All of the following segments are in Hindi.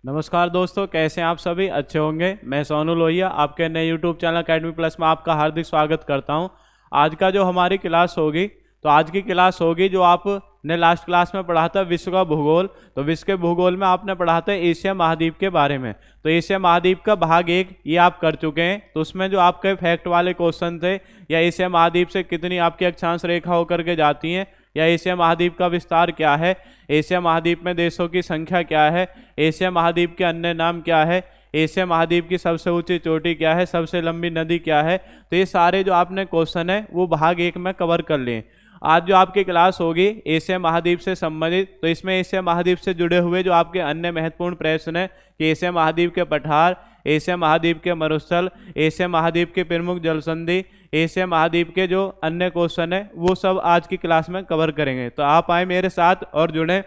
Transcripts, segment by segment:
नमस्कार दोस्तों, कैसे हैं आप सभी? अच्छे होंगे। मैं सोनू लोहिया आपके नए यूट्यूब चैनल अकेडमी प्लस में आपका हार्दिक स्वागत करता हूं। आज का जो हमारी क्लास होगी, तो आज की क्लास होगी जो आपने लास्ट क्लास में पढ़ा था विश्व का भूगोल। तो विश्व के भूगोल में आपने पढ़ा था एशिया महाद्वीप के बारे में। तो एशिया महाद्वीप का भाग 1 ये आप कर चुके हैं। तो उसमें जो आपके फैक्ट वाले क्वेश्चन थे, या एशिया महाद्वीप से कितनी आपकी अक्षांश रेखा होकर के जाती हैं, या एशिया महाद्वीप का विस्तार क्या है, एशिया महाद्वीप में देशों की संख्या क्या है, एशिया महाद्वीप के अन्य नाम क्या है, एशिया महाद्वीप की सबसे ऊंची चोटी क्या है, सबसे लंबी नदी क्या है। तो ये सारे जो आपने क्वेश्चन है वो भाग 1 में कवर कर लिए। आज जो आपकी क्लास होगी एशिया महाद्वीप से संबंधित, तो इसमें एशिया महाद्वीप से जुड़े हुए जो आपके अन्य महत्वपूर्ण प्रश्न है कि एशिया महाद्वीप के पठार, एशिया महाद्वीप के मरुस्थल, एशिया महाद्वीप के प्रमुख जलसंधि, एशिया महाद्वीप के जो अन्य क्वेश्चन है वो सब आज की क्लास में कवर करेंगे। तो आप आए मेरे साथ और जुड़े।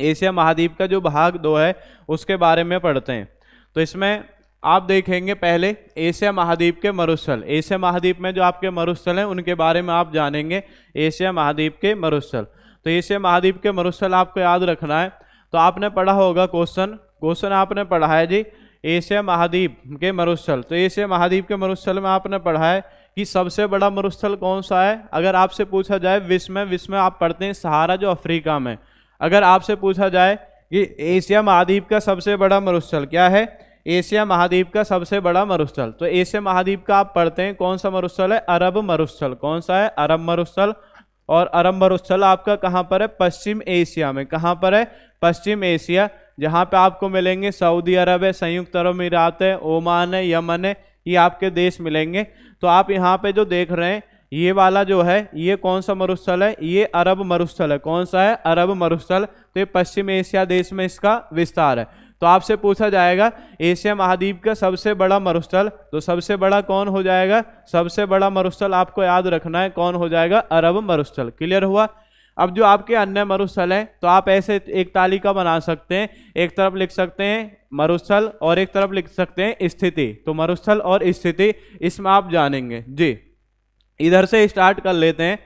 एशिया महाद्वीप का जो भाग 2 है उसके बारे में पढ़ते हैं। तो इसमें आप देखेंगे पहले एशिया महाद्वीप के मरुस्थल। एशिया महाद्वीप में जो आपके मरुस्थल हैं उनके बारे में आप जानेंगे। एशिया महाद्वीप के मरुस्थल, तो एशिया महाद्वीप के मरुस्थल आपको याद रखना है। तो आपने पढ़ा होगा क्वेश्चन आपने पढ़ा है जी एशिया महाद्वीप के मरुस्थल। तो एशिया महाद्वीप के मरुस्थल में आपने पढ़ा है कि सबसे बड़ा मरुस्थल कौन सा है। अगर आपसे पूछा जाए विश्व में आप पढ़ते हैं सहारा जो अफ्रीका में। अगर आपसे पूछा जाए कि एशिया महाद्वीप का सबसे बड़ा मरुस्थल क्या है, एशिया महाद्वीप का सबसे बड़ा मरुस्थल, तो एशिया महाद्वीप का आप पढ़ते हैं कौन सा मरुस्थल है, अरब मरुस्थल। कौन सा है, अरब मरुस्थल। और अरब मरुस्थल आपका कहाँ पर है, पश्चिम एशिया में। कहाँ पर है, पश्चिम एशिया, जहाँ पे आपको मिलेंगे सऊदी अरब है, संयुक्त अरब अमीरात है, ओमान है, यमन है, ये आपके देश मिलेंगे। तो आप यहाँ पे जो देख रहे हैं ये वाला जो है ये कौन सा मरुस्थल है, ये अरब मरुस्थल है। कौन सा है, अरब मरुस्थल। तो ये पश्चिम एशिया देश में इसका विस्तार है। तो आपसे पूछा जाएगा एशिया महाद्वीप का सबसे बड़ा मरुस्थल, तो सबसे बड़ा कौन हो जाएगा, सबसे बड़ा मरुस्थल आपको याद रखना है कौन हो जाएगा, अरब मरुस्थल। क्लियर हुआ। अब जो आपके अन्य मरुस्थल हैं तो आप ऐसे एक तालिका बना सकते हैं। एक तरफ लिख सकते हैं मरुस्थल और एक तरफ लिख सकते हैं स्थिति। तो मरुस्थल और स्थिति इसमें आप जानेंगे जी। इधर से स्टार्ट कर लेते हैं।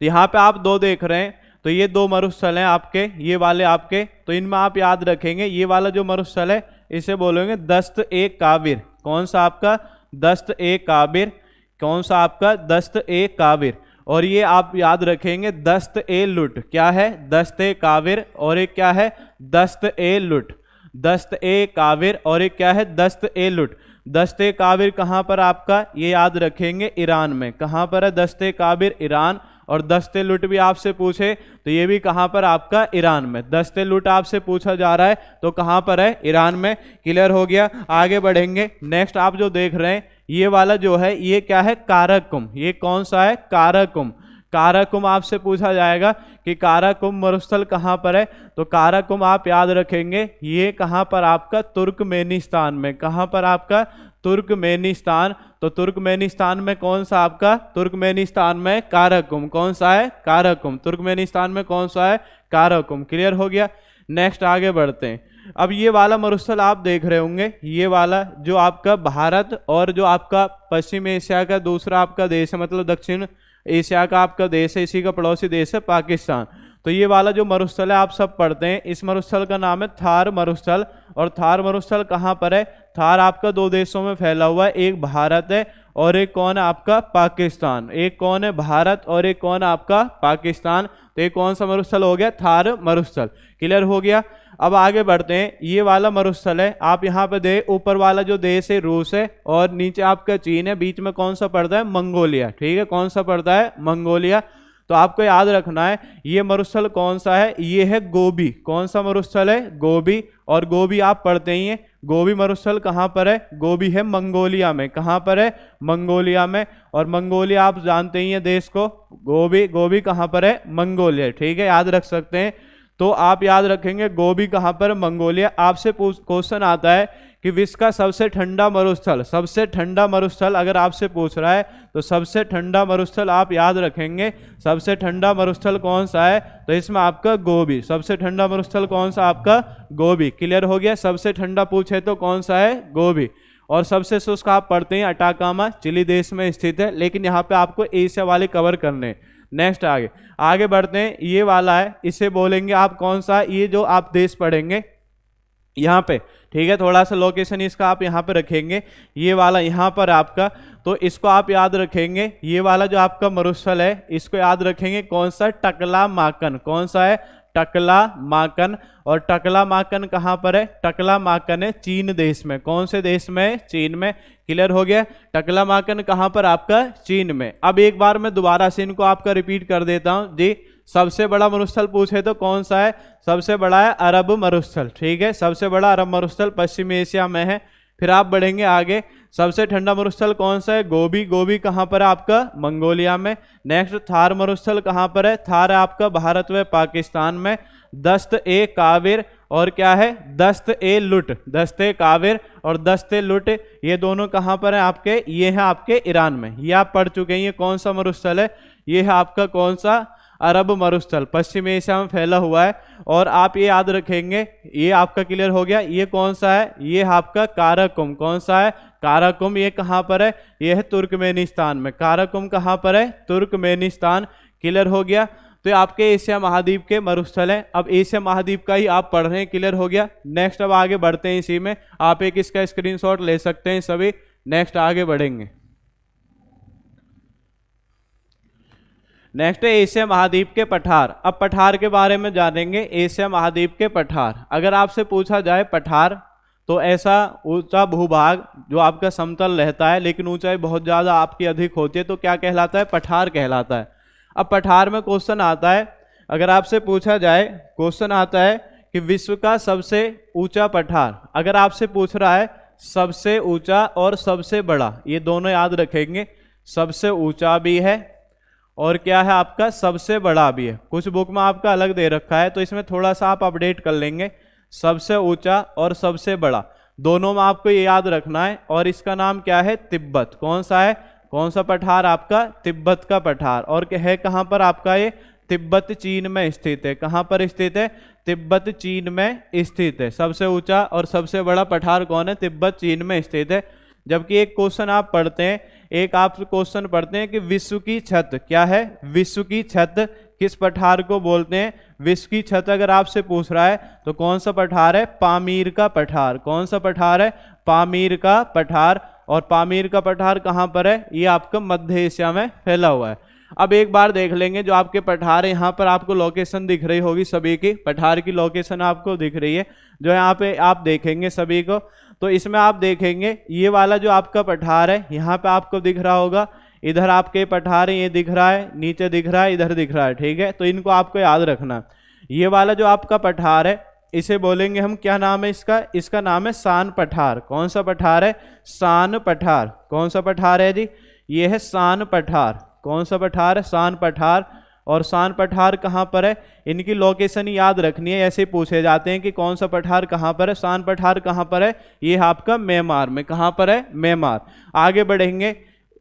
यहाँ पे आप 2 देख रहे हैं, तो ये 2 मरुस्थल हैं आपके, ये वाले आपके। तो इनमें आप याद रखेंगे ये वाला जो मरुस्थल है इसे बोलेंगे दस्त-ए-काबिर। कौन सा आपका, दस्त-ए-काबिर। कौन सा आपका, दस्त-ए-काबिर। और ये आप याद रखेंगे दस्त-ए-लुट। क्या है, दस्त-ए-काबिर, और एक क्या है, दस्त-ए-लुट। दस्त-ए-काबिर और एक क्या है, दस्त-ए-लुट। दस्त-ए-काबिर कहाँ पर आपका, ये याद रखेंगे ईरान में। कहाँ पर है, दस्त-ए-काबिर ईरान। और दस्त-ए-लुट भी आपसे पूछे तो ये भी कहाँ पर आपका, ईरान में। दस्त-ए-लुट आपसे पूछा जा रहा है तो कहाँ पर है, ईरान में। क्लियर हो गया। आगे बढ़ेंगे। नेक्स्ट आप जो देख रहे हैं ये वाला जो है ये क्या है, काराकुम। ये कौन सा है, काराकुम। काराकुम आपसे पूछा जाएगा कि काराकुम मरुस्थल कहाँ पर है, तो काराकुम आप याद रखेंगे ये कहाँ पर आपका, तुर्कमेनिस्तान में। कहाँ पर आपका, तुर्कमेनिस्तान। तो तुर्कमेनिस्तान में कौन सा आपका, तुर्कमेनिस्तान में काराकुम। कौन सा है, काराकुम। तुर्कमेनिस्तान में कौन सा है, काराकुम। क्लियर हो गया। नेक्स्ट आगे बढ़ते हैं। अब ये वाला मरुस्थल आप देख रहे होंगे, ये वाला जो आपका भारत और जो आपका पश्चिम एशिया का दूसरा आपका देश है, मतलब दक्षिण एशिया का आपका देश है, इसी का पड़ोसी देश है पाकिस्तान। तो ये वाला जो मरुस्थल है आप सब पढ़ते हैं, इस मरुस्थल का नाम है थार मरुस्थल। और थार मरुस्थल कहाँ पर है, थार आपका 2 देशों में फैला हुआ है, एक भारत है और एक कौन है आपका, पाकिस्तान। एक कौन है, भारत, और एक कौन है आपका, पाकिस्तान। तो ये कौन सा मरुस्थल हो गया, थार मरुस्थल। क्लियर हो गया। अब आगे बढ़ते हैं। ये वाला मरुस्थल है आप यहाँ पे दे, ऊपर वाला जो देश है रूस है और नीचे आपका चीन है, बीच में कौन सा पड़ता है, मंगोलिया। ठीक है, कौन सा पड़ता है, मंगोलिया। तो आपको याद रखना है ये मरुस्थल कौन सा है, ये है गोबी। कौन सा मरुस्थल है, गोबी। और गोबी आप पढ़ते ही हैं। गोबी मरुस्थल कहाँ पर है, गोबी है मंगोलिया में। कहाँ पर है, मंगोलिया में। और मंगोलिया आप जानते ही हैं देश को। गोबी कहाँ पर है, मंगोलिया। ठीक है, याद रख सकते हैं। तो आप याद रखेंगे गोबी कहाँ पर, मंगोलिया। आपसे क्वेश्चन आता है कि विश्व का सबसे ठंडा मरुस्थल, सबसे ठंडा मरुस्थल अगर आपसे पूछ रहा है तो सबसे ठंडा मरुस्थल आप याद रखेंगे। सबसे ठंडा मरुस्थल कौन सा है, तो इसमें आपका गोबी। सबसे ठंडा मरुस्थल कौन सा आपका, गोबी। क्लियर हो गया। सबसे ठंडा पूछे तो कौन सा है, गोबी। और सबसे शुष्क आप पढ़ते हैं अटाकामा, चिली देश में स्थित है। लेकिन यहाँ पे आपको एशिया वाले कवर करने। नेक्स्ट आगे बढ़ते हैं। ये वाला है, इसे बोलेंगे आप कौन सा, ये जो आप देश पढ़ेंगे यहाँ पे, ठीक है। थोड़ा सा लोकेशन इसका आप यहाँ पे रखेंगे, ये वाला यहाँ पर आपका, तो इसको आप याद रखेंगे। ये वाला जो आपका मरुस्थल है इसको याद रखेंगे, कौन सा? टकला माकन। कौन सा है? टकला माकन। और टकला माकन कहाँ पर है? टकला माकन है चीन देश में। कौन से देश में? चीन में। क्लियर हो गया? टकला माकन कहाँ पर? आपका चीन में। अब एक बार मैं दोबारा से इनको आपका रिपीट कर देता हूँ जी। सबसे बड़ा मरुस्थल पूछे तो कौन सा है? सबसे बड़ा है अरब मरुस्थल, ठीक है। सबसे बड़ा अरब मरुस्थल पश्चिमी एशिया में है। फिर आप बढ़ेंगे आगे, सबसे ठंडा मरुस्थल कौन सा है? गोबी। गोबी कहाँ पर है? आपका मंगोलिया में। नेक्स्ट थार मरुस्थल कहाँ पर है? थार है आपका भारत व पाकिस्तान में। दस्त ए काविर और क्या है? दस्त ए लुट। दस्त ए काविर और दस्त ए लुट, ये दोनों कहाँ पर है आपके? ये है आपके ईरान में। ये आप पढ़ चुके हैं। ये कौन सा मरुस्थल है? ये है आपका कौन सा? अरब मरुस्थल, पश्चिम एशिया में फैला हुआ है। और आप ये याद रखेंगे, ये आपका क्लियर हो गया। ये कौन सा है? ये आपका काराकुम। कौन सा है? काराकुम। ये कहाँ पर है? ये है तुर्कमेनिस्तान में। काराकुम कहाँ पर है? तुर्कमेनिस्तान। क्लियर हो गया? तो ये आपके एशिया महाद्वीप के मरुस्थल हैं। अब एशिया महाद्वीप का ही आप पढ़ रहे हैं। क्लियर हो गया? नेक्स्ट अब आगे बढ़ते हैं। इसी में आप एक इसका स्क्रीनशॉट ले सकते हैं सभी। नेक्स्ट आगे बढ़ेंगे। नेक्स्ट है एशिया महाद्वीप के पठार। अब पठार के बारे में जानेंगे। एशिया महाद्वीप के पठार, अगर आपसे पूछा जाए पठार, तो ऐसा ऊंचा भूभाग जो आपका समतल रहता है लेकिन ऊंचाई बहुत ज़्यादा आपकी अधिक होती है, तो क्या कहलाता है? पठार कहलाता है। अब पठार में क्वेश्चन आता है, अगर आपसे पूछा जाए, क्वेश्चन आता है कि विश्व का सबसे ऊंचा पठार, अगर आपसे पूछ रहा है सबसे ऊंचा और सबसे बड़ा, ये दोनों याद रखेंगे। सबसे ऊंचा भी है और क्या है आपका? सबसे बड़ा भी है। कुछ बुक में आपका अलग दे रखा है, तो इसमें थोड़ा सा आप अपडेट कर लेंगे। सबसे ऊंचा और सबसे बड़ा दोनों में आपको ये याद रखना है। और इसका नाम क्या है? तिब्बत। कौन सा है? कौन सा पठार? आपका तिब्बत का पठार। और है कहाँ पर आपका? ये तिब्बत चीन में स्थित है। कहाँ पर स्थित है? तिब्बत चीन में स्थित है। सबसे ऊंचा और सबसे बड़ा पठार कौन है? तिब्बत चीन में स्थित है। जबकि एक क्वेश्चन आप पढ़ते हैं, एक आप क्वेश्चन पढ़ते हैं कि विश्व की छत क्या है? विश्व की छत किस पठार को बोलते हैं? विश्व की छत अगर आपसे पूछ रहा है तो कौन सा पठार है? पामीर का पठार। कौन सा पठार है? पामीर का पठार। और पामीर का पठार कहाँ पर है? ये आपका मध्य एशिया में फैला हुआ है। अब एक बार देख लेंगे जो आपके पठार है, यहाँ पर आपको लोकेशन दिख रही होगी सभी की। पठार की लोकेशन आपको दिख रही है, जो यहाँ पे आप देखेंगे सभी को। तो इसमें आप देखेंगे ये वाला जो आपका पठार है, यहाँ पे आपको दिख रहा होगा, इधर आपके पठार है, ये दिख रहा है, नीचे दिख रहा है, इधर दिख रहा है, ठीक है। तो इनको आपको याद रखना। ये वाला जो आपका पठार है इसे बोलेंगे हम, क्या नाम है इसका? इसका नाम है सान पठार। कौन सा पठार है? सान पठार। कौन सा पठार है जी? ये है सान पठार। कौन सा पठार है? सान पठार। और सान पठार कहाँ पर है? इनकी लोकेशन ही याद रखनी है, ऐसे पूछे जाते हैं कि कौन सा पठार कहाँ पर है। सान पठार कहाँ पर है? ये आपका म्यांमार में। कहाँ पर है? म्यांमार। आगे बढ़ेंगे,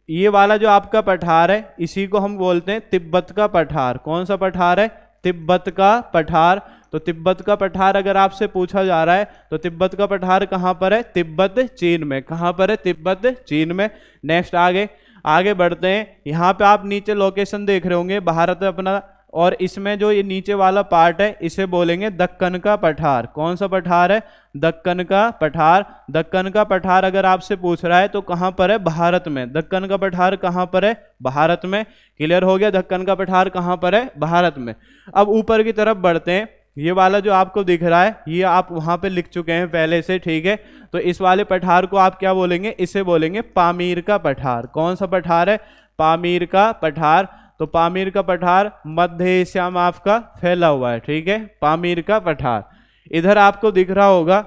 ये वाला जो आपका पठार है इसी को हम बोलते हैं तिब्बत का पठार। कौन सा पठार है? तिब्बत का पठार। तो तिब्बत का पठार अगर आपसे पूछा जा रहा है तो तिब्बत का पठार कहाँ पर है? तिब्बत चीन में। कहाँ पर है? तिब्बत चीन में। नेक्स्ट आगे बढ़ते हैं। यहाँ पे आप नीचे लोकेशन देख रहे होंगे, भारत अपना, और इसमें जो ये नीचे वाला पार्ट है इसे बोलेंगे दक्कन का पठार। कौन सा पठार है? दक्कन का पठार। दक्कन का पठार अगर आपसे पूछ रहा है तो कहाँ पर है? भारत में। दक्कन का पठार कहाँ पर है? भारत में। क्लियर हो गया? दक्कन का पठार कहाँ पर है? भारत में। अब ऊपर की तरफ बढ़ते हैं। ये वाला जो आपको दिख रहा है ये आप वहाँ पे लिख चुके हैं पहले से, ठीक है। तो इस वाले पठार को आप क्या बोलेंगे? इसे बोलेंगे पामीर का पठार। कौन सा पठार है? पामीर का पठार। तो पामीर का पठार मध्य एशिया में आपका फैला हुआ है, ठीक है। पामीर का पठार। इधर आपको दिख रहा होगा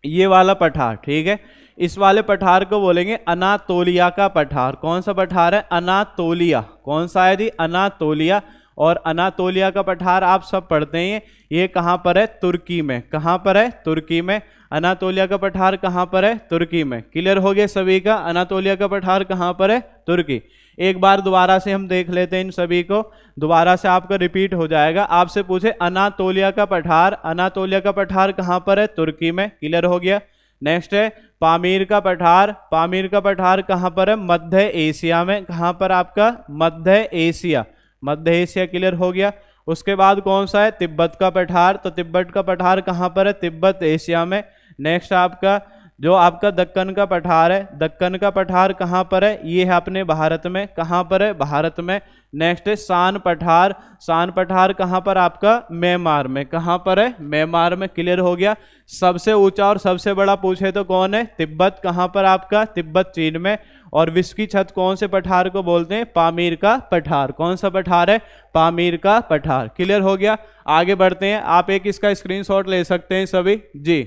ये वाला पठार, ठीक है। इस वाले पठार को बोलेंगे अनातोलिया का पठार। कौन सा पठार है? अनातोलिया। कौन सा है जी? अनातोलिया। और अनातोलिया का पठार आप सब पढ़ते हैं, ये कहाँ पर है? तुर्की में। कहाँ पर है? तुर्की में। अनातोलिया का पठार कहाँ पर है? तुर्की में। क्लियर हो गया सभी का? अनातोलिया का पठार कहाँ पर है? तुर्की। एक बार दोबारा से हम देख लेते हैं इन सभी को, दोबारा से आपका रिपीट हो जाएगा। आपसे पूछे अनातोलिया का पठार, अनातोलिया का पठार कहाँ पर है? तुर्की में। क्लियर हो गया? नेक्स्ट है पामीर का पठार। पामीर का पठार कहाँ पर है? मध्य एशिया में। कहाँ पर आपका? मध्य एशिया। मध्य एशिया। क्लियर हो गया? उसके बाद कौन सा है, तिब्बत का पठार। तो तिब्बत का पठार कहाँ पर है, तिब्बत एशिया में। नेक्स्ट आपका जो आपका दक्कन का पठार है, दक्कन का पठार कहाँ पर है, ये है अपने भारत में। कहाँ पर है, भारत में। नेक्स्ट है सान पठार। सान पठार कहाँ पर आपका, म्यांमार में। कहाँ पर है, म्यांमार में। क्लियर हो गया। सबसे ऊंचा और सबसे बड़ा पूछे तो कौन है, तिब्बत। कहाँ पर आपका, तिब्बत चीन में। और विश्व की छत कौन से पठार को बोलते हैं, पामीर का पठार। कौन सा पठार है, पामीर का पठार। क्लियर हो गया। आगे बढ़ते हैं, आप एक इसका स्क्रीनशॉट ले सकते हैं सभी जी।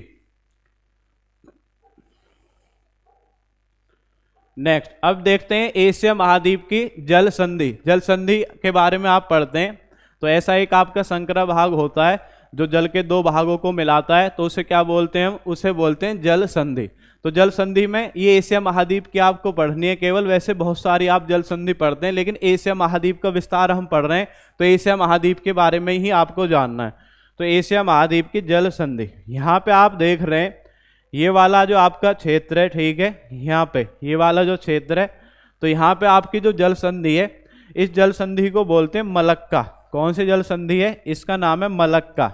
नेक्स्ट अब देखते हैं एशिया महाद्वीप की जल संधि। जल संधि के बारे में आप पढ़ते हैं तो ऐसा एक आपका संकरा भाग होता है जो जल के दो भागों को मिलाता है, तो उसे क्या बोलते हैं हम, उसे बोलते हैं जल संधि। तो जल संधि में ये एशिया महाद्वीप की आपको पढ़नी है केवल। वैसे बहुत सारी आप जल संधि पढ़ते हैं, लेकिन एशिया महाद्वीप का विस्तार हम पढ़ रहे हैं तो एशिया महाद्वीप के बारे में ही आपको जानना है। तो एशिया महाद्वीप की जल संधि, यहाँ पे आप देख रहे हैं ये वाला जो आपका क्षेत्र है, ठीक है, यहाँ पे ये वाला जो क्षेत्र है, तो यहाँ पे आपकी जो जल संधि है, इस जल संधि को बोलते हैं मलक्का। कौन सी जल संधि है, इसका नाम है मलक्का।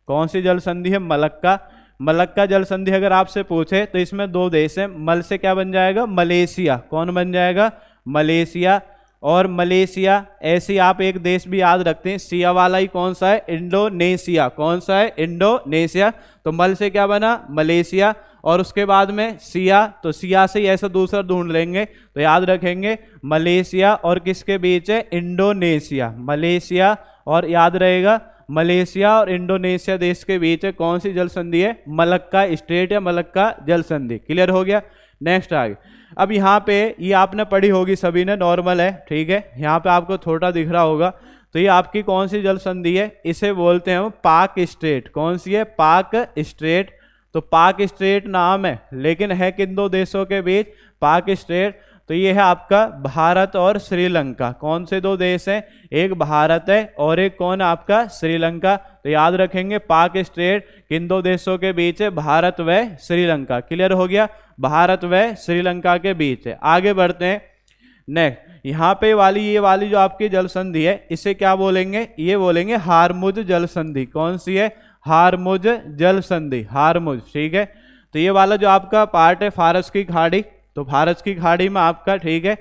कौन सी जल संधि है, मलक्का। मलक्का जल संधि अगर आपसे पूछे तो इसमें दो देश हैं। मल से क्या बन जाएगा, मलेशिया। कौन बन जाएगा, मलेशिया। और मलेशिया ऐसे आप एक देश भी याद रखते हैं, सिया वाला ही कौन सा है, इंडोनेशिया। कौन सा है, इंडोनेशिया। तो मल से क्या बना, मलेशिया। और उसके बाद में सिया, तो सिया से ही ऐसा दूसरा ढूंढ लेंगे तो याद रखेंगे मलेशिया और किसके बीच है, इंडोनेशिया। मलेशिया और याद रहेगा मलेशिया और इंडोनेशिया देश के बीच है कौन सी जल संधि है, मलक्का स्ट्रेट या मलक्का जल संधि। क्लियर हो गया। नेक्स्ट आगे, अब यहाँ पे ये आपने पढ़ी होगी सभी ने, नॉर्मल है, ठीक है। यहाँ पे आपको छोटा दिख रहा होगा, तो ये आपकी कौन सी जल संधि है, इसे बोलते हैं हम पाक स्ट्रेट। कौन सी है, पाक स्ट्रेट। तो पाक स्ट्रेट नाम है, लेकिन है किन दो देशों के बीच, पाक स्ट्रेट। तो ये है आपका भारत और श्रीलंका। कौन से दो देश हैं, एक भारत है और एक कौन आपका, श्रीलंका। तो याद रखेंगे पाक स्ट्रेट किन दो देशों के बीच है, भारत व श्रीलंका। क्लियर हो गया, भारत व श्रीलंका के बीच है। आगे बढ़ते हैं। नेक्स्ट यहाँ पे ये वाली जो आपकी जल संधि है, इसे क्या बोलेंगे, ये बोलेंगे हारमुज जल संधि। कौन सी है, हारमुज जल संधि, हारमुज, ठीक है। तो ये वाला जो आपका पार्ट है फारस की खाड़ी, तो फारस की खाड़ी में आपका, ठीक है,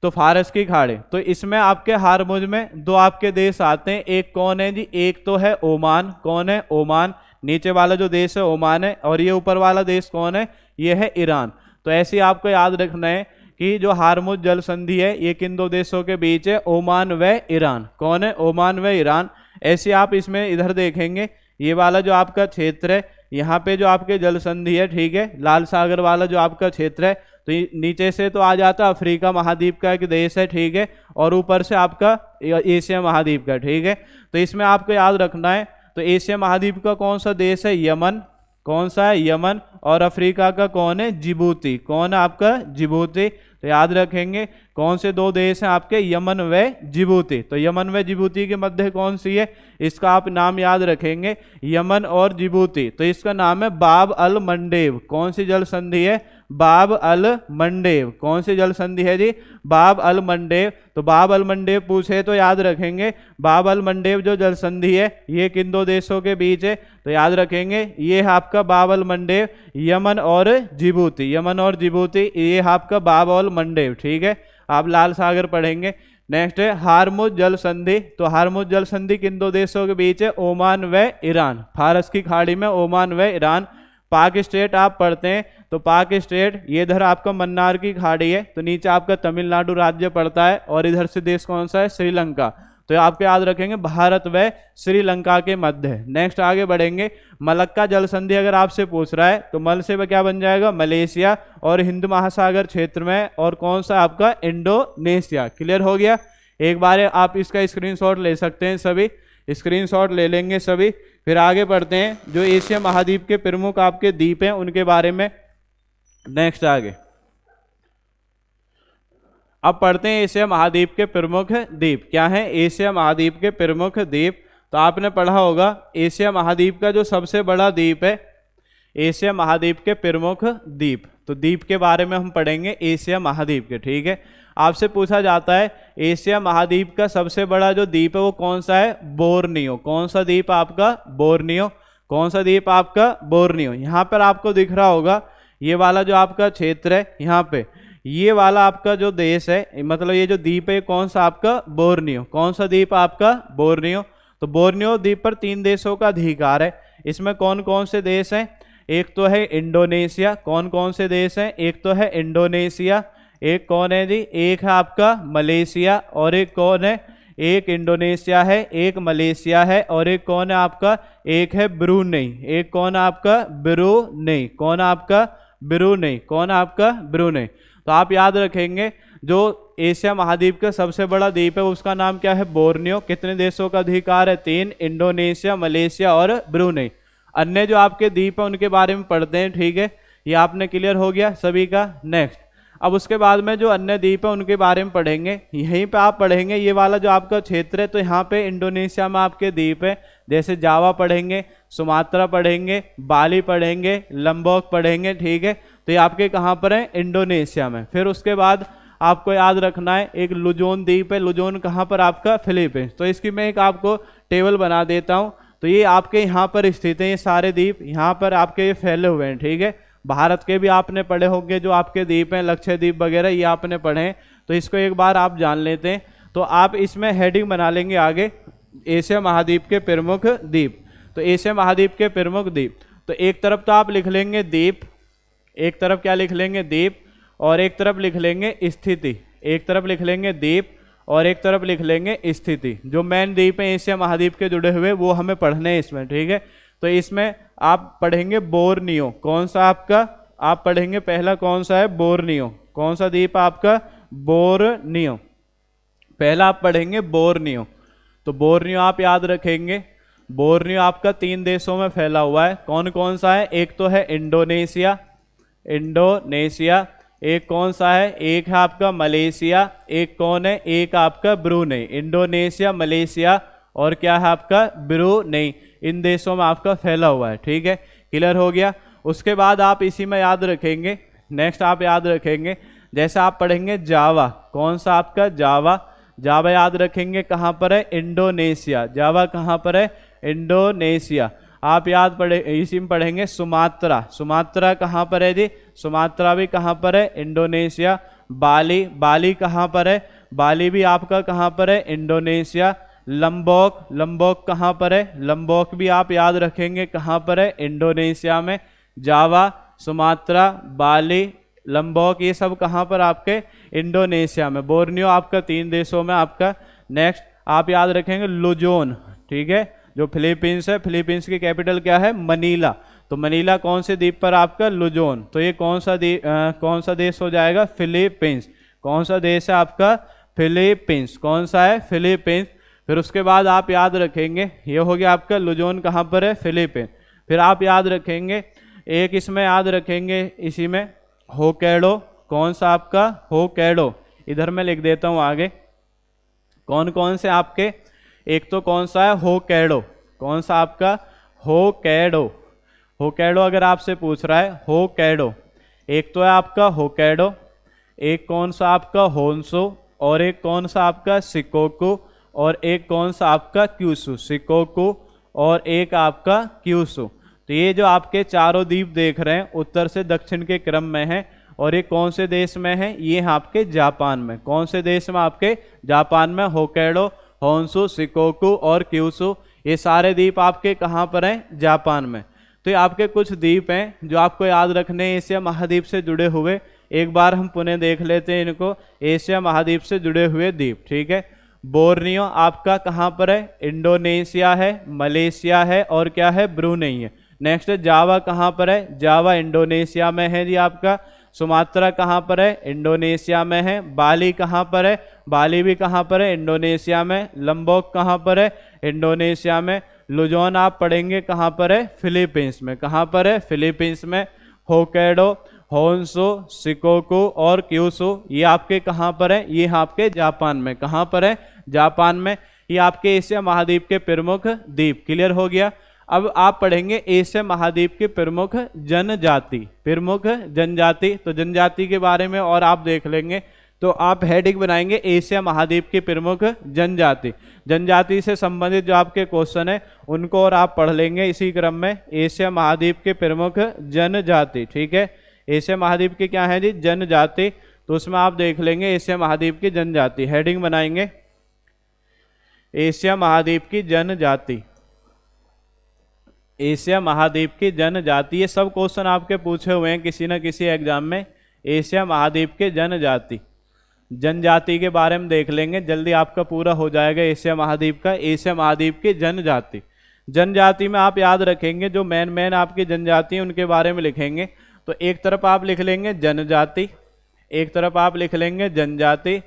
तो फारस की खाड़ी, तो इसमें आपके हारमुज में दो आपके देश आते हैं। एक कौन है जी, एक तो है ओमान। कौन है, ओमान। नीचे वाला जो देश है ओमान है, और ये ऊपर वाला देश कौन है, ये है ईरान। तो ऐसे आपको याद रखना है कि जो हारमुज जल संधि है ये किन दो देशों के बीच है, ओमान व ईरान। कौन है, ओमान व ईरान। ऐसे आप इसमें इधर देखेंगे ये वाला जो आपका क्षेत्र है, यहाँ पे जो आपके जल संधि है, ठीक है, लाल सागर वाला जो आपका क्षेत्र है, तो नीचे से तो आ जाता अफ्रीका महाद्वीप का एक देश है, ठीक है, और ऊपर से आपका एशिया महाद्वीप का, ठीक है। तो इसमें आपको याद रखना है, तो एशिया महाद्वीप का कौन सा देश है, यमन। कौन सा है, यमन। और अफ्रीका का कौन है, जिबूती। कौन है आपका, जिबूती। तो याद रखेंगे कौन से दो देश हैं आपके, यमन व जिबूती। तो यमन व जिबूती के मध्य कौन सी है, इसका आप नाम याद रखेंगे, यमन और जिबूती। तो इसका नाम है बाब अल मंडेव। कौन सी जल संधि है, बाब अल मंडेव। कौन सी जल संधि है जी, बाब अल मंडेव। तो बाब अल मंडेव पूछे तो याद रखेंगे बाब अल मंडेव जो जल संधि है ये किन दो देशों के बीच है, तो याद रखेंगे ये है आपका बाब अल मंडेव, यमन और जिबूती। यमन और जिबूती, ये है आपका बाब अल मंडेव, ठीक है। आप लाल सागर पढ़ेंगे। नेक्स्ट है हारमुज जल संधि। तो हारमुज जल संधि किन दो देशों के बीच है, ओमान व ईरान। फारस की खाड़ी में ओमान व ईरान। पाक स्टेट आप पढ़ते हैं तो पाक स्टेट ये इधर आपका मन्नार की खाड़ी है, तो नीचे आपका तमिलनाडु राज्य पड़ता है, और इधर से देश कौन सा है, श्रीलंका। तो आपको याद रखेंगे भारत व श्रीलंका के मध्य है। नेक्स्ट आगे बढ़ेंगे। मलक्का जल संधि अगर आपसे पूछ रहा है तो मल से क्या बन जाएगा, मलेशिया, और हिंद महासागर क्षेत्र में, और कौन सा आपका, इंडोनेशिया। क्लियर हो गया। एक बार आप इसका स्क्रीनशॉट ले सकते हैं, सभी स्क्रीनशॉट ले लेंगे सभी। फिर आगे बढ़ते हैं, जो एशिया महाद्वीप के प्रमुख आपके द्वीप हैं उनके बारे में। नेक्स्ट आगे अब पढ़ते हैं एशिया महाद्वीप के प्रमुख द्वीप क्या हैं। एशिया महाद्वीप के प्रमुख द्वीप, तो आपने पढ़ा होगा एशिया महाद्वीप का जो सबसे बड़ा द्वीप है, एशिया महाद्वीप के प्रमुख द्वीप, तो द्वीप के बारे में हम पढ़ेंगे एशिया महाद्वीप के, ठीक है। आपसे पूछा जाता है एशिया महाद्वीप का सबसे बड़ा जो द्वीप है वो कौन सा है, बोर्नियो। कौन सा द्वीप आपका, बोर्नियो। कौन सा द्वीप आपका, बोर्नियो। यहाँ पर आपको दिख रहा होगा ये वाला जो आपका क्षेत्र है, यहाँ पे ये वाला आपका जो देश है, मतलब ये जो द्वीप है कौन सा आपका, बोर्नियो। कौन सा द्वीप आपका, बोर्नियो। तो बोर्नियो द्वीप पर 3 देशों का अधिकार है। इसमें कौन कौन से देश हैं, एक तो है इंडोनेशिया। कौन कौन से देश हैं, एक तो है इंडोनेशिया, एक कौन है जी, एक है आपका मलेशिया, और एक कौन है, एक इंडोनेशिया है, एक मलेशिया है, और एक कौन है आपका, एक है ब्रूनेई। एक कौन आपका, ब्रूनेई। कौन आपका, ब्रूनेई। कौन आपका, ब्रूनेई। तो आप याद रखेंगे जो एशिया महाद्वीप का सबसे बड़ा द्वीप है उसका नाम क्या है, बोर्नियो। कितने देशों का अधिकार है, 3, इंडोनेशिया, मलेशिया और ब्रूनेई। अन्य जो आपके द्वीप है उनके बारे में पढ़ते हैं, ठीक है। ये आपने क्लियर हो गया सभी का। नेक्स्ट, अब उसके बाद में जो अन्य द्वीप है उनके बारे में पढ़ेंगे। यहीं पे आप पढ़ेंगे ये वाला जो आपका क्षेत्र है, तो यहाँ पे इंडोनेशिया में आपके द्वीप है, जैसे जावा पढ़ेंगे, सुमात्रा पढ़ेंगे, बाली पढ़ेंगे, लंबोक पढ़ेंगे, ठीक है। तो ये आपके कहाँ पर है, इंडोनेशिया में। फिर उसके बाद आपको याद रखना है एक लुजोन द्वीप है। लुजोन कहाँ पर आपका, फिलीपींस। तो इसकी मैं एक आपको टेबल बना देता हूँ। तो ये आपके यहाँ पर स्थित है, ये सारे द्वीप यहाँ पर आपके ये फैले हुए हैं, ठीक है। भारत के भी आपने पढ़े होंगे जो आपके द्वीप हैं, लक्षद्वीप वगैरह, ये आपने पढ़े हैं। तो इसको एक बार आप जान लेते हैं। तो आप इसमें हेडिंग बना लेंगे आगे, एशिया महाद्वीप के प्रमुख द्वीप। तो एशिया महाद्वीप के प्रमुख द्वीप, तो एक तरफ तो आप लिख लेंगे द्वीप, एक तरफ क्या लिख लेंगे, द्वीप, और एक तरफ लिख लेंगे स्थिति। एक तरफ लिख लेंगे द्वीप और एक तरफ लिख लेंगे स्थिति। जो मेन द्वीप है एशिया महाद्वीप के जुड़े हुए वो हमें पढ़ने हैं इसमें, ठीक है। तो इसमें आप पढ़ेंगे बोर्नियो। कौन सा आपका, आप पढ़ेंगे पहला कौन सा है, बोर्नियो। कौन सा द्वीप आपका, बोर्नियो। पहला आप पढ़ेंगे बोर्नियो। तो बोर्नियो आप याद रखेंगे, बोर्नियो आपका 3 देशों में फैला हुआ है। कौन कौन सा है, एक तो है इंडोनेशिया, इंडोनेशिया। एक कौन सा है, एक है आपका मलेशिया, एक कौन है, एक आपका ब्रूनेई। इंडोनेशिया, मलेशिया और क्या है आपका, ब्रूनेई। इन देशों में आपका फैला हुआ है, ठीक है। क्लियर हो गया। उसके बाद आप इसी में याद रखेंगे, नेक्स्ट आप याद रखेंगे जैसे आप पढ़ेंगे जावा। कौन सा आपका, जावा। जावा याद रखेंगे कहाँ पर है, इंडोनेशिया। जावा कहाँ पर है, इंडोनेशिया। आप याद पढ़े, इसी में पढ़ेंगे सुमात्रा। सुमात्रा कहाँ पर है जी, सुमात्रा भी कहाँ पर है, इंडोनेशिया। बाली, बाली कहाँ पर है, बाली भी आपका कहाँ पर है, इंडोनेशिया। लंबोक, लंबोक कहाँ पर है, लंबोक भी आप याद रखेंगे कहाँ पर है, इंडोनेशिया में। जावा, सुमात्रा, बाली, लंबोक ये सब कहाँ पर आपके, इंडोनेशिया में। बोर्नियो आपका 3 देशों में आपका। नेक्स्ट आप याद रखेंगे लुजोन, ठीक है, जो फिलीपींस है। फिलीपींस की कैपिटल क्या है, मनीला। तो मनीला कौन से द्वीप पर आपका, लुजोन। तो ये कौन सा देश हो जाएगा, फिलीपींस। कौन सा देश है आपका, फिलीपींस। कौन सा है, फिलीपींस। फिर उसके बाद आप याद रखेंगे ये हो गया आपका लुजोन कहाँ पर है, फिलीपींस। फिर आप याद रखेंगे एक इसमें याद रखेंगे इसी में होकैडो। कौन सा आपका, होकैडो। इधर मैं लिख देता हूँ आगे कौन कौन से आपके, एक तो कौन सा है, होकैडो। कौन सा आपका, होकैडो। होकैडो अगर आपसे पूछ रहा है, होकैडो। एक तो है आपका होकैडो, एक कौन सा आपका, होन्सो, और एक कौन सा आपका, शिकोकू, और एक कौन सा आपका, क्यूशू। शिकोकू और एक आपका क्यूशू। तो ये जो आपके चारों द्वीप देख रहे हैं उत्तर से दक्षिण के क्रम में है, और ये कौन से देश में है, ये है आपके जापान में। कौन से देश में, आपके जापान में। होकैडो, होन्सू, शिकोकू और क्यूशू ये सारे द्वीप आपके कहाँ पर हैं, जापान में। तो ये आपके कुछ द्वीप हैं जो आपको याद रखने हैं एशिया महाद्वीप से जुड़े हुए। एक बार हम पुनः देख लेते हैं इनको, एशिया महाद्वीप से जुड़े हुए द्वीप, ठीक है। बोर्नियो आपका कहाँ पर है, इंडोनेशिया है, मलेशिया है और क्या है, ब्रूनेई है। नेक्स्ट जावा कहाँ पर है, जावा इंडोनेशिया में है जी आपका। सुमात्रा कहाँ पर है, इंडोनेशिया में है। बाली कहाँ पर है, बाली भी कहाँ पर है, इंडोनेशिया में। लंबोक कहाँ पर है, इंडोनेशिया में। लुजोन आप पढ़ेंगे कहाँ पर है, फिलीपींस में। कहाँ पर है, फिलीपींस में। होकैडो, होन्सू, शिकोकू और क्यूशू ये आपके कहाँ पर है, ये आपके जापान में। कहाँ पर है, जापान में। ये आपके एशिया महाद्वीप के प्रमुख द्वीप। क्लियर हो गया। अब आप पढ़ेंगे एशिया महाद्वीप की प्रमुख जनजाति, प्रमुख जनजाति। तो जनजाति के बारे में और आप देख लेंगे, तो आप हेडिंग बनाएंगे एशिया महाद्वीप की प्रमुख जनजाति। जनजाति से संबंधित जो आपके क्वेश्चन है उनको और आप पढ़ लेंगे इसी क्रम में। एशिया महाद्वीप के प्रमुख जनजाति, ठीक है। एशिया महाद्वीप की क्या है जी? जनजाति। तो उसमें आप देख लेंगे एशिया महाद्वीप की जनजाति, हेडिंग बनाएंगे एशिया महाद्वीप की जनजाति, एशिया महाद्वीप की जनजाति। ये सब क्वेश्चन आपके पूछे हुए हैं किसी न किसी एग्जाम में। एशिया महाद्वीप के जनजाति, जनजाति के बारे में देख लेंगे, जल्दी आपका पूरा हो जाएगा एशिया महाद्वीप का। एशिया महाद्वीप की जनजाति, जनजाति में आप याद रखेंगे जो मेन आपकी जनजाति है उनके बारे में लिखेंगे। तो एक तरफ आप लिख लेंगे जनजाति, एक तरफ आप लिख लेंगे जनजाति,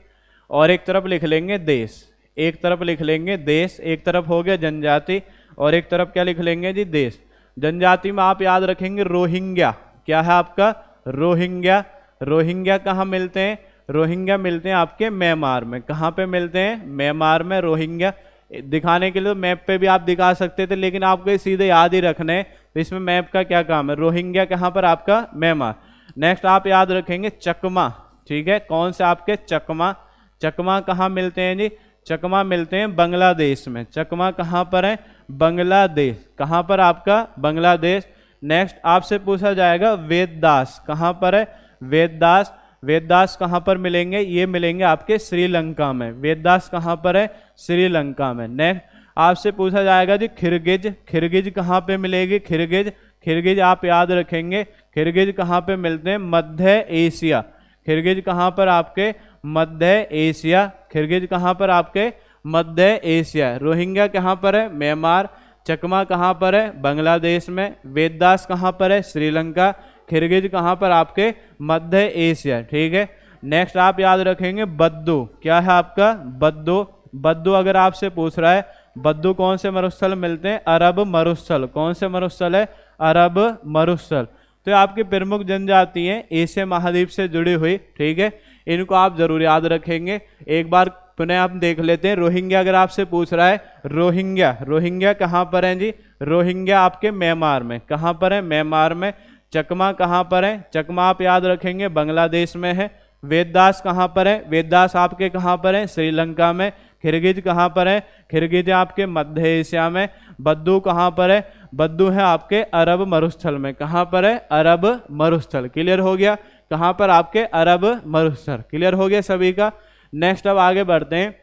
और एक तरफ लिख लेंगे देश। एक तरफ लिख लेंगे देश, एक तरफ हो गया जनजाति, और एक तरफ क्या लिख लेंगे जी? देश। जनजाति में आप याद रखेंगे रोहिंग्या, क्या है आपका? रोहिंग्या। रोहिंग्या कहाँ मिलते हैं? रोहिंग्या मिलते हैं आपके म्यांमार में। कहाँ पे मिलते हैं? म्यांमार में रोहिंग्या। दिखाने के लिए तो मैप पे भी आप दिखा सकते थे, लेकिन आपको सीधे याद ही रखने हैं, तो इसमें मैप का क्या काम है? रोहिंग्या कहाँ पर आपका? म्यांमार। नेक्स्ट आप याद रखेंगे चकमा, ठीक है। कौन से आपके? चकमा। चकमा कहाँ मिलते हैं जी? चकमा मिलते हैं बांग्लादेश में। चकमा कहाँ पर है? बांग्लादेश। कहाँ पर आपका? बांग्लादेश। नेक्स्ट आपसे पूछा जाएगा वेददास, कहाँ पर है? वेददास। वेददास कहाँ पर मिलेंगे? ये मिलेंगे आपके श्रीलंका में। वेददास कहाँ पर है? श्रीलंका में। नेक्स्ट आपसे पूछा जाएगा जी खिरगिज। खिरगिज कहाँ पे मिलेगी? खिरगिज। खिरगिज आप याद रखेंगे, खिरगिज कहाँ पे मिलते हैं? मध्य एशिया। खिरगिज कहाँ पर आपके? मध्य एशिया। खिरगिज कहाँ पर आपके? मध्य एशिया। रोहिंग्या कहाँ पर है? म्यांमार। चकमा कहाँ पर है? बांग्लादेश में। वेददास कहाँ पर है? श्रीलंका। खिरगिज कहाँ पर आपके? मध्य एशिया, ठीक है। नेक्स्ट आप याद रखेंगे बद्दू, क्या है आपका? बद्दू। बद्दू अगर आपसे पूछ रहा है बद्दू कौन से मरुस्थल मिलते हैं? अरब मरुस्थल। कौन से मरुस्थल है? अरब मरुस्थल। तो आपकी प्रमुख जनजाति है एशिया महाद्वीप से जुड़ी हुई, ठीक है। इनको आप जरूर याद रखेंगे। एक बार पुनः आप देख लेते हैं। रोहिंग्या अगर आपसे पूछ रहा है, रोहिंग्या, रोहिंग्या कहाँ पर है जी? रोहिंग्या आपके म्यांमार में। कहाँ पर है? म्यांमार में। चकमा कहाँ पर है? चकमा आप याद रखेंगे बांग्लादेश में है। वेददास कहाँ पर है? वेददास आपके कहाँ पर है? श्रीलंका में। खिरगिज कहाँ पर है? खिरगिज आपके मध्य एशिया में। बद्दू कहाँ पर है? बद्दू है आपके अरब मरुस्थल में। कहाँ पर है? अरब मरुस्थल। क्लियर हो गया? कहाँ पर आपके? अरब मरुस्थल। क्लियर हो गया सभी का? नेक्स्ट अब आगे बढ़ते हैं।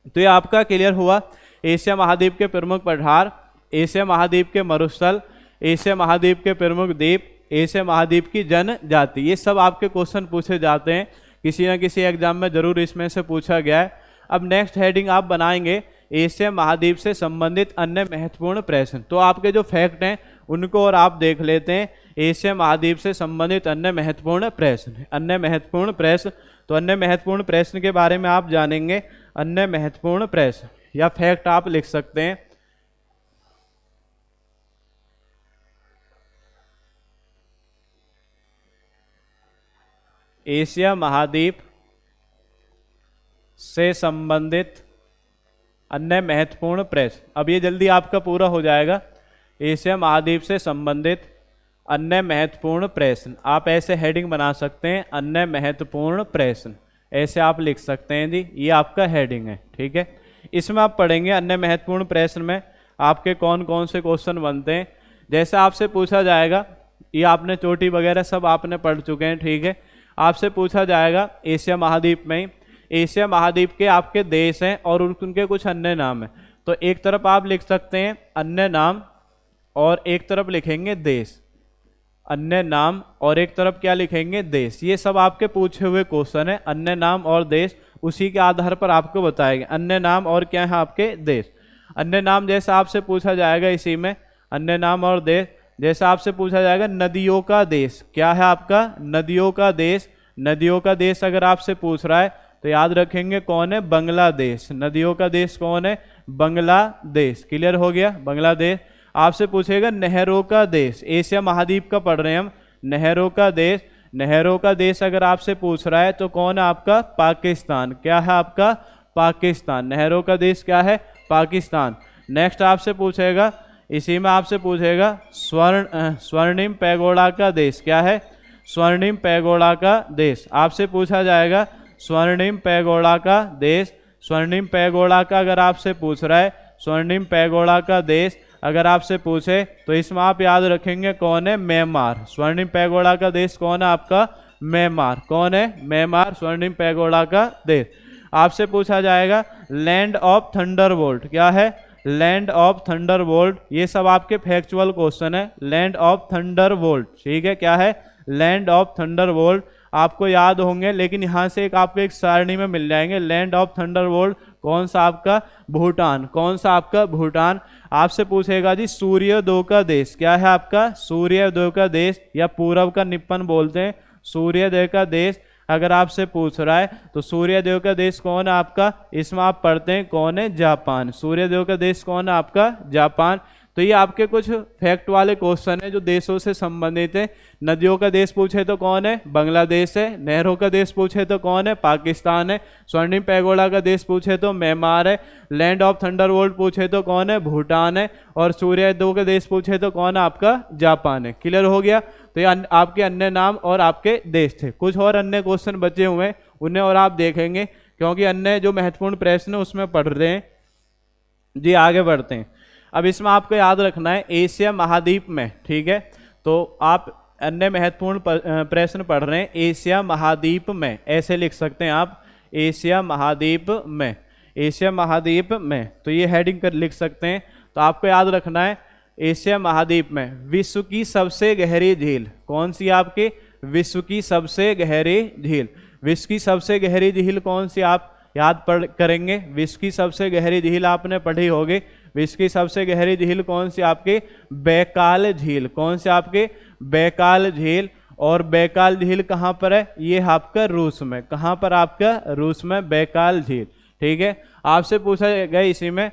तो ये आपका क्लियर हुआ एशिया महाद्वीप के प्रमुख पठार, एशिया महाद्वीप के मरुस्थल, एशिया महाद्वीप के प्रमुख द्वीप, एशिया महाद्वीप की जनजाति। ये सब आपके क्वेश्चन पूछे जाते हैं, किसी न किसी एग्जाम में जरूर इसमें से पूछा गया है। अब नेक्स्ट हेडिंग आप बनाएंगे एशिया महाद्वीप से संबंधित अन्य महत्वपूर्ण प्रश्न। तो आपके जो फैक्ट हैं उनको और आप देख लेते हैं। एशिया महाद्वीप से संबंधित अन्य महत्वपूर्ण प्रश्न, अन्य महत्वपूर्ण प्रश्न। तो अन्य महत्वपूर्ण प्रश्न के बारे में आप जानेंगे। अन्य महत्वपूर्ण प्रश्न या फैक्ट आप लिख सकते हैं। एशिया महाद्वीप से संबंधित अन्य महत्वपूर्ण प्रश्न। अब ये जल्दी आपका पूरा हो जाएगा। एशिया महाद्वीप से संबंधित अन्य महत्वपूर्ण प्रश्न, आप ऐसे हेडिंग बना सकते हैं, अन्य महत्वपूर्ण प्रश्न, ऐसे आप लिख सकते हैं जी। ये आपका हेडिंग है, ठीक है। इसमें आप पढ़ेंगे अन्य महत्वपूर्ण प्रश्न में आपके कौन कौन से क्वेश्चन बनते हैं। जैसे आपसे पूछा जाएगा, ये आपने चोटी वगैरह सब आपने पढ़ चुके हैं, ठीक है। आपसे पूछा जाएगा एशिया महाद्वीप में ही, एशिया महाद्वीप के आपके देश हैं और उनके कुछ अन्य नाम हैं। तो एक तरफ आप लिख सकते हैं अन्य नाम और एक तरफ लिखेंगे देश, अन्य नाम और एक तरफ क्या लिखेंगे? देश। ये सब आपके पूछे हुए क्वेश्चन है, अन्य नाम और देश, उसी के आधार पर आपको बताएंगे। अन्य नाम और क्या है आपके? देश। अन्य नाम जैसा आपसे पूछा जाएगा इसी में, अन्य नाम और देश। जैसा आपसे पूछा जाएगा नदियों का देश, क्या है आपका? नदियों का देश। नदियों का देश अगर आपसे पूछ रहा है तो याद रखेंगे कौन है? बांग्लादेश। नदियों का देश कौन है? बांग्लादेश। क्लियर हो गया? बांग्लादेश। आपसे पूछेगा नहरों का देश, एशिया महाद्वीप का पढ़ रहे हैं हम, नहरों का देश। नहरों का देश अगर आपसे पूछ रहा है तो कौन है आपका? पाकिस्तान। क्या है आपका? पाकिस्तान। नहरों का देश क्या है? पाकिस्तान। नेक्स्ट आपसे पूछेगा इसी में आपसे पूछेगा स्वर्णिम पैगोडा का देश क्या है, स्वर्णिम पैगोडा का देश आपसे पूछा जाएगा। स्वर्णिम पैगोडा का देश, स्वर्णिम पैगोडा का अगर आपसे पूछ रहा है, स्वर्णिम पैगोडा का देश अगर आपसे पूछे तो इसमें आप याद रखेंगे कौन है, म्यांमार। स्वर्णिम पैगोडा का देश कौन है आपका, म्यांमार। कौन है, म्यांमार स्वर्णिम पैगोडा का देश। आपसे पूछा जाएगा लैंड ऑफ थंडरबोल्ट क्या है, लैंड ऑफ थंडरबोल्ट। ये सब आपके फैक्चुअल क्वेश्चन है। लैंड ऑफ थंडरबोल्ट ठीक है, क्या है, लैंड ऑफ थंडरबोल्ट आपको याद होंगे, लेकिन यहाँ से एक आपको एक सारणी में मिल जाएंगे। लैंड ऑफ थंडरबोल्ट कौन सा आपका, भूटान। कौन सा आपका, भूटान। आपसे पूछेगा जी सूर्योदय का देश क्या है आपका, सूर्योदय का देश या पूरब का निप्पन बोलते हैं, सूर्योदय का देश अगर आपसे पूछ रहा है तो सूर्योदय का देश कौन है आपका, इसमें आप पढ़ते हैं कौन है, जापान। सूर्योदय का देश कौन है आपका, जापान। तो ये आपके कुछ फैक्ट वाले क्वेश्चन है जो देशों से संबंधित है। नदियों का देश पूछे तो कौन है, बांग्लादेश है। नहरों का देश पूछे तो कौन है, पाकिस्तान है। स्वर्णिम पैगोडा का देश पूछे तो म्यांमार है। लैंड ऑफ थंडरबोल्ट पूछे तो कौन है, भूटान है। और सूर्योदय का देश पूछे तो कौन है आपका, जापान है। क्लियर हो गया। तो ये आपके अन्य नाम और आपके देश थे। कुछ और अन्य क्वेश्चन बचे हुए हैं, उन्हें और आप देखेंगे, क्योंकि अन्य जो महत्वपूर्ण प्रश्न है उसमें पढ़ रहे हैं जी। आगे बढ़ते हैं। अब इसमें आपको याद रखना है एशिया महाद्वीप में, ठीक है। तो आप अन्य महत्वपूर्ण प्रश्न पढ़ रहे हैं एशिया महाद्वीप में, ऐसे लिख सकते हैं आप, एशिया महाद्वीप में, एशिया महाद्वीप में। तो ये हेडिंग कर लिख सकते हैं। तो आपको याद रखना है एशिया महाद्वीप में विश्व की सबसे गहरी झील कौन सी, आपके विश्व की सबसे गहरी झील। विश्व की सबसे गहरी झील कौन सी, आप याद पढ़ करेंगे। विश्व की सबसे गहरी झील आपने पढ़ी होगी। विश्व की सबसे गहरी झील कौन सी आपकी, बैकाल झील। कौन सी आपके, बैकाल झील। और बैकाल झील कहाँ पर है, ये आपका रूस में। कहाँ पर आपका, रूस में बैकाल झील, ठीक है। आपसे पूछा गया इसी में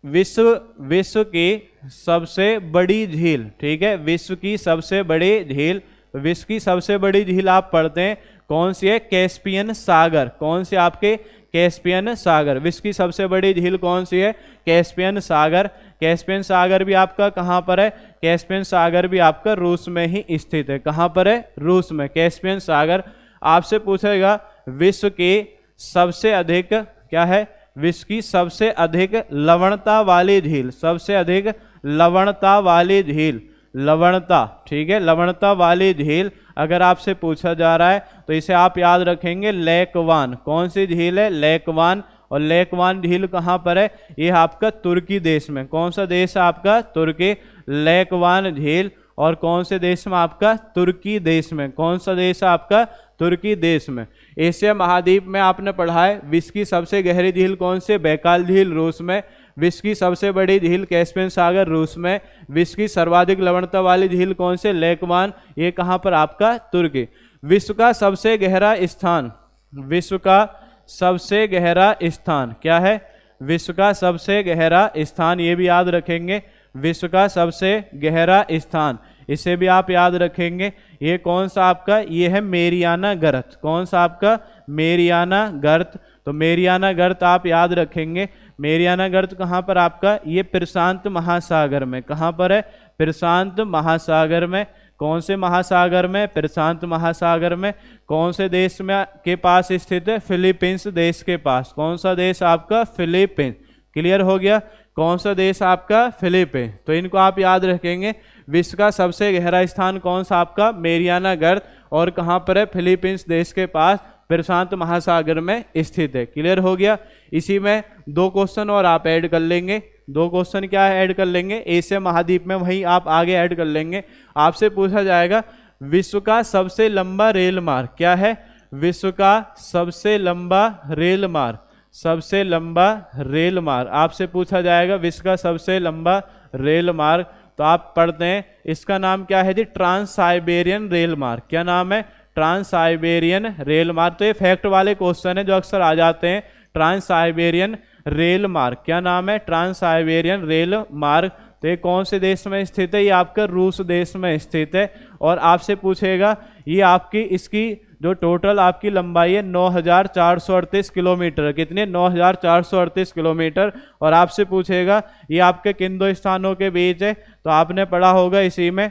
विश्व की सबसे बड़ी झील, ठीक है, विश्व की सबसे बड़ी झील। विश्व की सबसे बड़ी झील आप पढ़ते हैं कौन सी है, कैस्पियन सागर। कौन सी आपके, कैस्पियन सागर। विश्व की सबसे बड़ी झील कौन सी है, कैस्पियन सागर। कैस्पियन सागर भी आपका कहाँ पर है, कैस्पियन सागर भी आपका रूस में ही स्थित है। कहाँ पर है, रूस में, कैस्पियन सागर। आपसे पूछेगा विश्व की सबसे अधिक क्या है, विश्व की सबसे अधिक लवणता वाली झील। सबसे अधिक लवणता वाली झील, लवणता, ठीक है, लवणता वाली झील अगर आपसे पूछा जा रहा है तो इसे आप याद रखेंगे लेकवान। कौन सी झील है, लेकवान। और लेकवान झील कहाँ पर है, ये आपका तुर्की देश में। कौन सा देश है आपका, तुर्की। लेकवान झील और कौन से देश में आपका, तुर्की देश में। कौन सा देश है आपका, तुर्की देश में। एशिया महाद्वीप में आपने पढ़ा है विश्व की सबसे गहरी झील कौन से, बैकाल झील रूस में। विश्व की सबसे बड़ी झील कैस्पियन सागर रूस में। विश्व की सर्वाधिक लवणता वाली झील कौन से, लेकवान, ये कहाँ पर आपका, तुर्की। विश्व का सबसे गहरा स्थान, विश्व का सबसे गहरा स्थान क्या है, विश्व का सबसे गहरा स्थान, ये भी याद रखेंगे। विश्व का सबसे गहरा स्थान, इसे भी आप याद रखेंगे। ये कौन सा आपका, ये है मेरियाना गर्त। कौन सा आपका, मेरियाना गर्त। तो मेरियाना गर्त आप याद रखेंगे। मेरियाना गर्त कहाँ पर आपका, ये प्रशांत महासागर में। कहाँ पर है, प्रशांत महासागर में। कौन से महासागर में, प्रशांत महासागर में। कौन से देश में के पास स्थित है, फिलीपींस देश के पास। कौन सा देश आपका, फिलीपींस। क्लियर हो गया। कौन सा देश आपका, फिलीपींस। तो इनको आप याद रखेंगे। विश्व का सबसे गहरा स्थान कौन सा आपका, मेरियाना गर्त, और कहाँ पर है, फिलीपींस देश के पास, प्रशांत महासागर में स्थित है। क्लियर हो गया। इसी में दो क्वेश्चन और आप ऐड कर लेंगे। दो क्वेश्चन क्या है, ऐड कर लेंगे एशिया महाद्वीप में, वहीं आप आगे ऐड कर लेंगे। आपसे पूछा जाएगा विश्व का सबसे लंबा रेल मार्ग क्या है, विश्व का सबसे लंबा रेल मार्ग। सबसे लंबा रेल मार्ग आपसे पूछा जाएगा, विश्व का सबसे लंबा रेल मार्ग। तो आप पढ़ते हैं इसका नाम क्या है जी, ट्रांस साइबेरियन रेल मार्ग। क्या नाम है, ट्रांस साइबेरियन रेल मार्ग। तो ये फैक्ट वाले क्वेश्चन है जो अक्सर आ जाते हैं। ट्रांस साइबेरियन रेल मार्ग, क्या नाम है, ट्रांस साइबेरियन रेल मार्ग। तो ये कौन से देश में स्थित है, ये आपका रूस देश में स्थित है। और आपसे पूछेगा ये आपकी इसकी जो टोटल आपकी लंबाई है 9438 किलोमीटर। कितने? 9438 किलोमीटर। और आपसे पूछेगा ये आपके किन दो स्थानों के बीच है, तो आपने पढ़ा होगा इसी में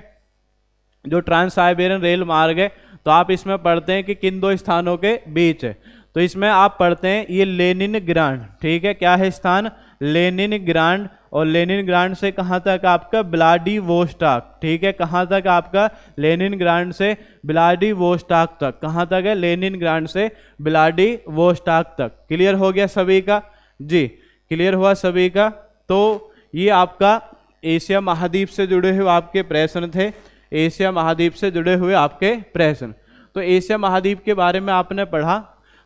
जो ट्रांस साइबेरियन रेल मार्ग है, तो आप इसमें पढ़ते हैं कि किन दो स्थानों के बीच है। तो इसमें आप पढ़ते हैं ये लेनिनग्राड, ठीक है, क्या है स्थान? लेनिनग्राड। और लेनिनग्राड से कहाँ तक आपका? व्लादिवोस्टॉक, ठीक है, कहाँ तक आपका? लेनिनग्राड से व्लादिवोस्टॉक तक। कहाँ तक है? लेनिनग्राड से व्लादिवोस्टॉक तक। क्लियर हो गया सभी का? जी क्लियर हुआ सभी का? तो ये आपका एशिया महाद्वीप से जुड़े हुए आपके प्रश्न थे, एशिया महाद्वीप से जुड़े हुए आपके प्रश्न। तो एशिया महाद्वीप के बारे में आपने पढ़ा,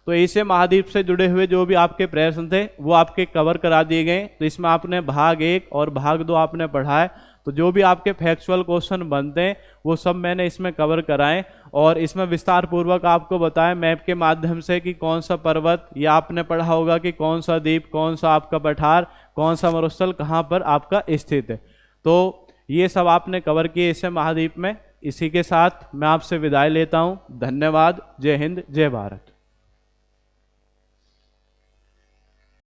तो एशिया महाद्वीप से जुड़े हुए जो भी आपके प्रश्न थे वो आपके कवर करा दिए गए। तो इसमें आपने भाग 1 और भाग 2 आपने पढ़ा है। तो जो भी आपके फैक्चुअल क्वेश्चन बनते हैं वो सब मैंने इसमें कवर कराए, और इसमें विस्तार पूर्वक आपको बताया मैप के माध्यम से कि कौन सा पर्वत, या आपने पढ़ा होगा कि कौन सा द्वीप, कौन सा आपका पठार, कौन सा मरुस्थल कहाँ पर आपका स्थित है। तो ये सब आपने कवर किए एशिया महाद्वीप में। इसी के साथ मैं आपसे विदाई लेता हूँ। धन्यवाद। जय हिंद, जय भारत।